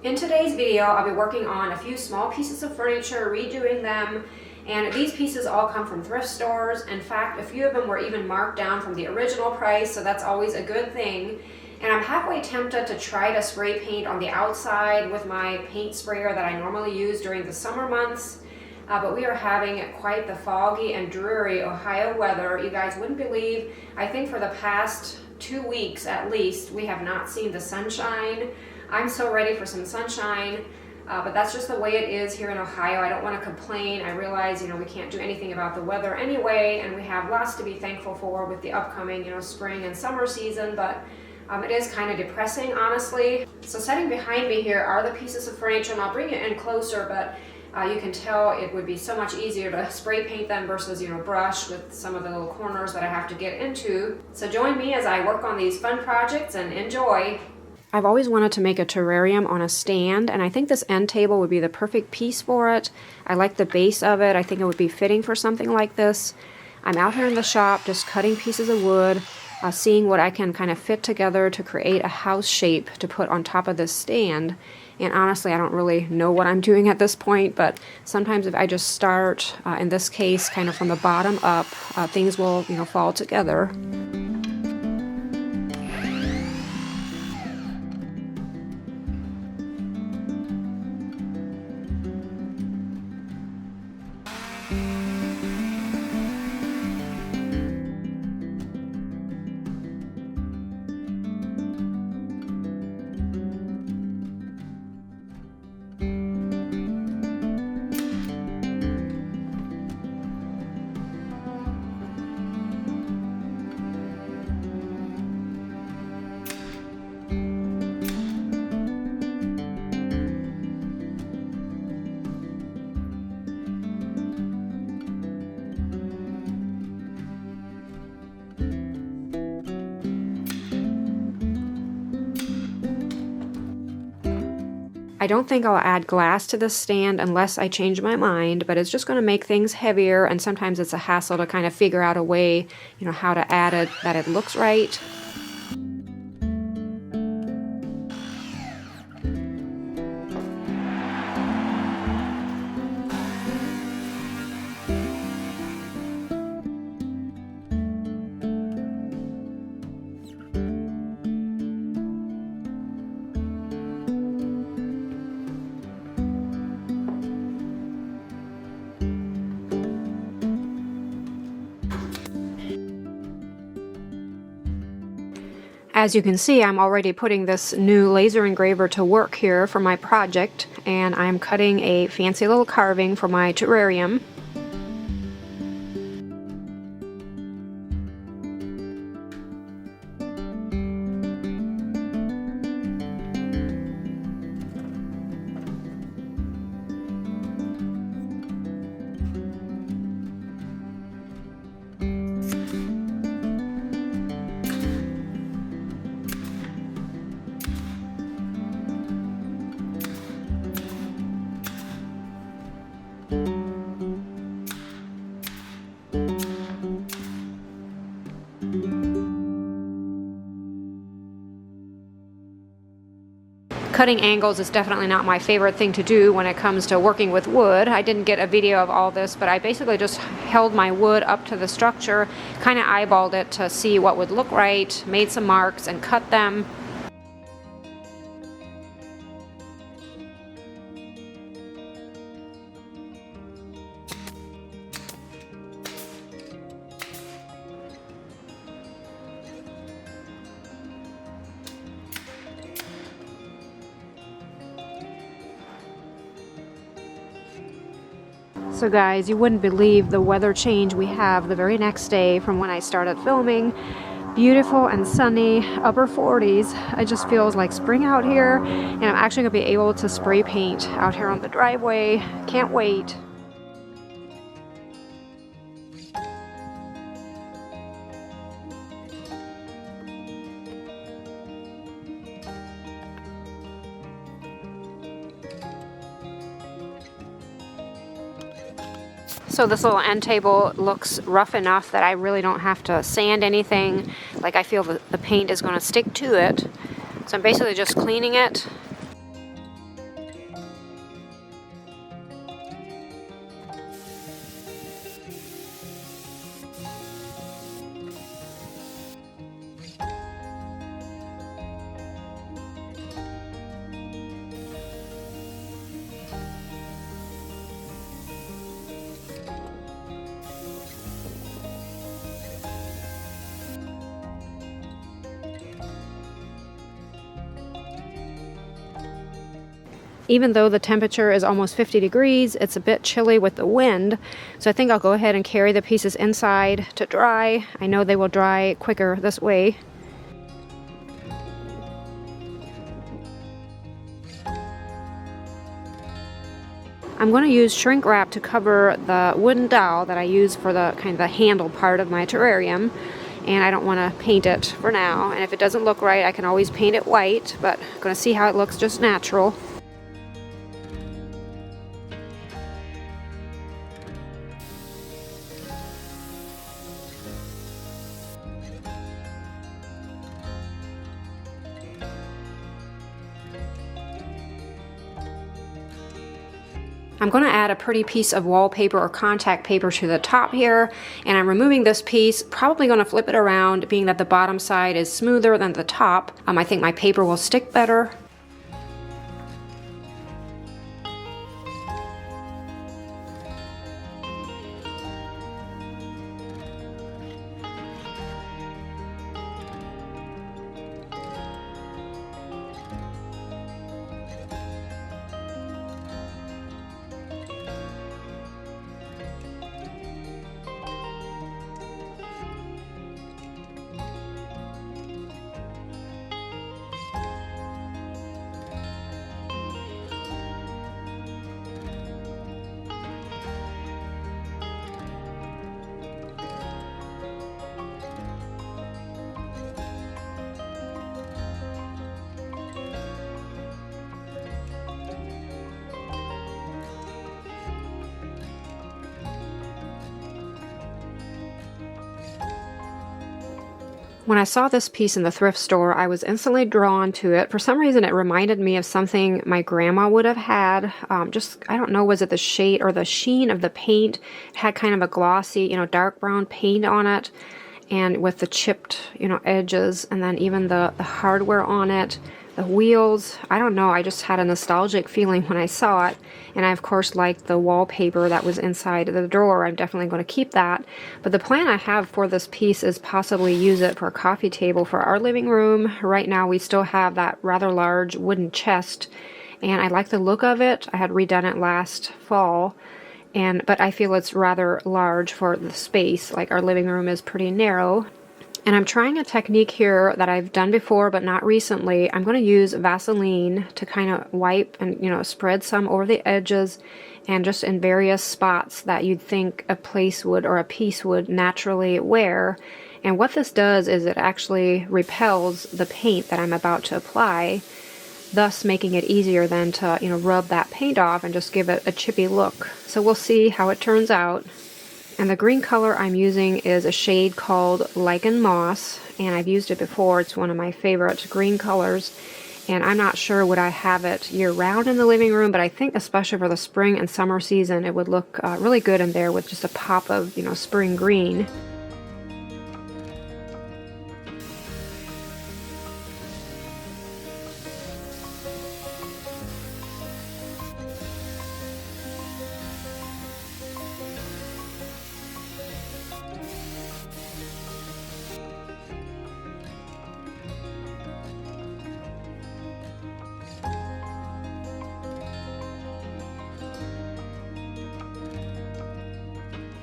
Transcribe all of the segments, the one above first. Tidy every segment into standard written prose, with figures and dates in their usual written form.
In today's video, I'll be working on a few small pieces of furniture, redoing them, and these pieces all come from thrift stores. In fact, a few of them were even marked down from the original price, so that's always a good thing. And I'm halfway tempted to try to spray paint on the outside with my paint sprayer that I normally use during the summer months. But we are having quite the foggy and dreary Ohio weather. You guys wouldn't believe, I think for the past 2 weeks at least, we have not seen the sunshine. I'm so ready for some sunshine, but that's just the way it is here in Ohio. I don't want to complain. I realize, we can't do anything about the weather anyway, and we have lots to be thankful for with the upcoming, spring and summer season, but it is kind of depressing, honestly. So sitting behind me here are the pieces of furniture, and I'll bring it in closer, but you can tell it would be so much easier to spray paint them versus, brush with some of the little corners that I have to get into. So join me as I work on these fun projects and enjoy. I've always wanted to make a terrarium on a stand, and I think this end table would be the perfect piece for it. I like the base of it. I think it would be fitting for something like this. I'm out here in the shop just cutting pieces of wood, seeing what I can kind of fit together to create a house shape to put on top of this stand. And honestly, I don't really know what I'm doing at this point, but sometimes if I just start, in this case, kind of from the bottom up, things will, fall together. I don't think I'll add glass to this stand unless I change my mind, but it's just going to make things heavier, and sometimes it's a hassle to kind of figure out a way, how to add it that it looks right. As you can see, I'm already putting this new laser engraver to work here for my project, and I'm cutting a fancy little carving for my terrarium. Cutting angles is definitely not my favorite thing to do when it comes to working with wood. I didn't get a video of all this, but I basically just held my wood up to the structure, kind of eyeballed it to see what would look right, made some marks, and cut them. So guys, you wouldn't believe the weather change we have the very next day from when I started filming. Beautiful and sunny, upper 40s. It just feels like spring out here, and I'm actually going to be able to spray paint out here on the driveway. Can't wait. So this little end table looks rough enough that I really don't have to sand anything. Like, I feel that the paint is going to stick to it. So I'm basically just cleaning it. even though the temperature is almost 50 degrees, it's a bit chilly with the wind. So I think I'll go ahead and carry the pieces inside to dry. I know they will dry quicker this way. I'm going to use shrink wrap to cover the wooden dowel that I use for the kind of the handle part of my terrarium. And I don't want to paint it for now. And if it doesn't look right, I can always paint it white, but I'm going to see how it looks just natural. I'm going to add a pretty piece of wallpaper or contact paper to the top here, and I'm removing this piece, probably going to flip it around, being that the bottom side is smoother than the top. I think my paper will stick better. When I saw this piece in the thrift store, I was instantly drawn to it. For some reason, it reminded me of something my grandma would have had. I don't know, was it the shade or the sheen of the paint? It had kind of a glossy, dark brown paint on it, and with the chipped, edges, and then even the hardware on it, the wheels. I don't know, I just had a nostalgic feeling when I saw it. And I, of course, liked the wallpaper that was inside the drawer. I'm definitely going to keep that. But the plan I have for this piece is possibly use it for a coffee table for our living room. Right now, we still have that rather large wooden chest, and I like the look of it. I had redone it last fall, but I feel it's rather large for the space. Like, our living room is pretty narrow. And I'm trying a technique here that I've done before, but not recently. I'm going to use Vaseline to kind of wipe and, spread some over the edges and just in various spots that you'd think a place would or a piece would naturally wear. And what this does is it actually repels the paint that I'm about to apply, thus making it easier then to, rub that paint off and just give it a chippy look. So we'll see how it turns out. And the green color I'm using is a shade called Lichen Moss, and I've used it before. It's one of my favorite green colors, and I'm not sure would I have it year-round in the living room, but I think especially for the spring and summer season, it would look really good in there with just a pop of, spring green.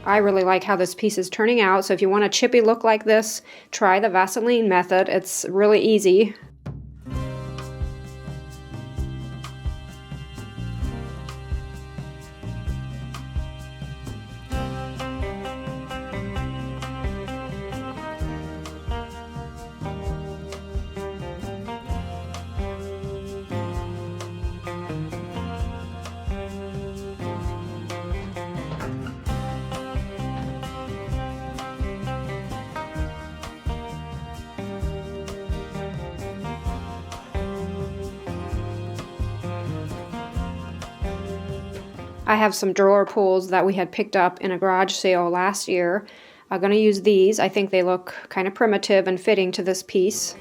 I really like how this piece is turning out, so if you want a chippy look like this, try the Vaseline method. It's really easy. I have some drawer pulls that we had picked up in a garage sale last year. I'm going to use these. I think they look kind of primitive and fitting to this piece.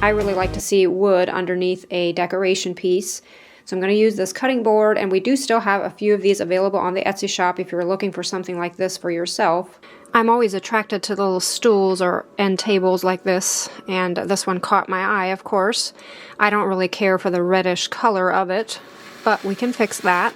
I really like to see wood underneath a decoration piece. So I'm going to use this cutting board, and we do still have a few of these available on the Etsy shop if you're looking for something like this for yourself. I'm always attracted to the little stools or end tables like this, and this one caught my eye, of course. I don't really care for the reddish color of it, but we can fix that.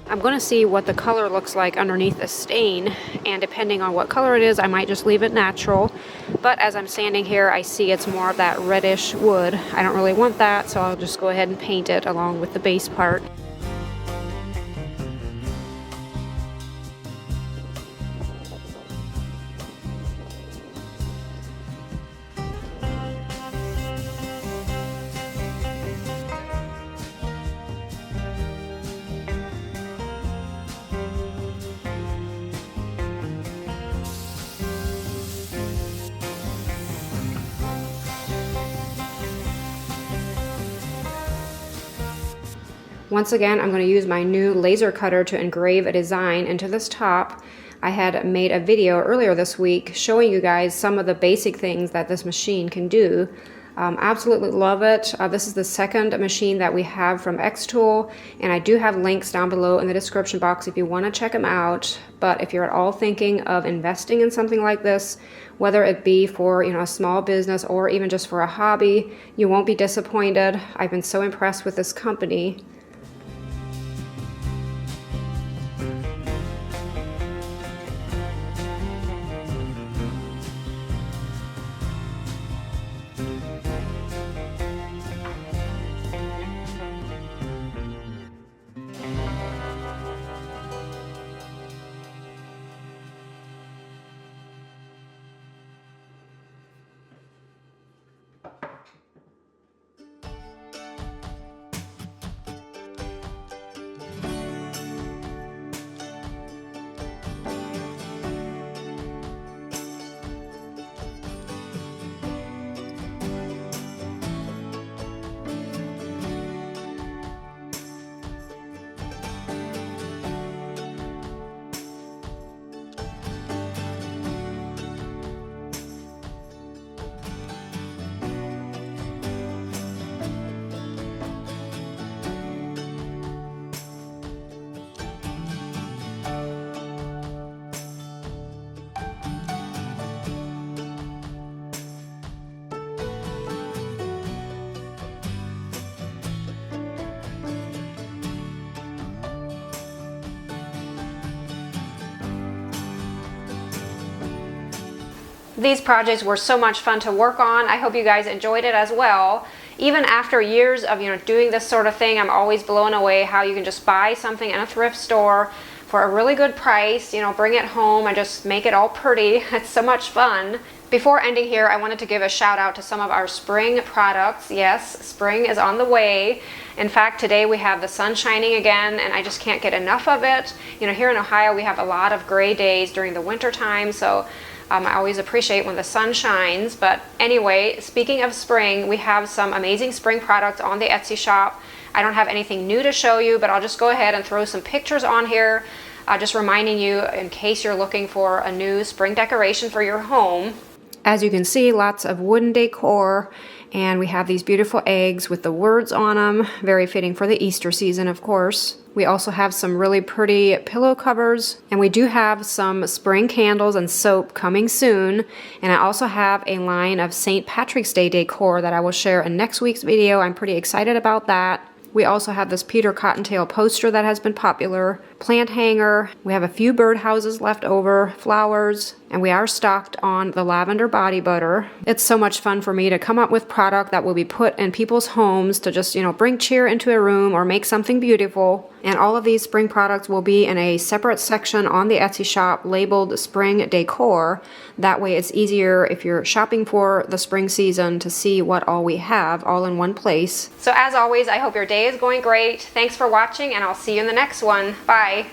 I'm going to see what the color looks like underneath the stain, and depending on what color it is, I might just leave it natural. But as I'm standing here, I see it's more of that reddish wood. I don't really want that, so I'll just go ahead and paint it along with the base part. Once again, I'm going to use my new laser cutter to engrave a design into this top. I had made a video earlier this week showing you guys some of the basic things that this machine can do. Absolutely love it. This is the second machine that we have from XTOOL, and I do have links down below in the description box if you want to check them out. But if you're at all thinking of investing in something like this, whether it be for a small business or even just for a hobby, you won't be disappointed. I've been so impressed with this company. These projects were so much fun to work on. I hope you guys enjoyed it as well. Even after years of doing this sort of thing, I'm always blown away how you can just buy something in a thrift store for a really good price, bring it home and just make it all pretty. It's so much fun. Before ending here, I wanted to give a shout out to some of our spring products. Yes, spring is on the way. In fact, today we have the sun shining again, and I just can't get enough of it. Here in Ohio, we have a lot of gray days during the winter time, so I always appreciate when the sun shines. But anyway, speaking of spring, we have some amazing spring products on the Etsy shop. I don't have anything new to show you, but I'll just go ahead and throw some pictures on here, just reminding you in case you're looking for a new spring decoration for your home. As you can see, lots of wooden decor, and we have these beautiful eggs with the words on them, very fitting for the Easter season, of course. We also have some really pretty pillow covers, and we do have some spring candles and soap coming soon. And I also have a line of St. Patrick's Day decor that I will share in next week's video. I'm pretty excited about that. We also have this Peter Cottontail poster that has been popular, plant hanger, we have a few birdhouses left over, flowers, and we are stocked on the lavender body butter. It's so much fun for me to come up with product that will be put in people's homes to just, bring cheer into a room or make something beautiful. And all of these spring products will be in a separate section on the Etsy shop labeled Spring Decor. That way it's easier if you're shopping for the spring season to see what all we have all in one place. So as always, I hope your day is going great. Thanks for watching, and I'll see you in the next one. Bye.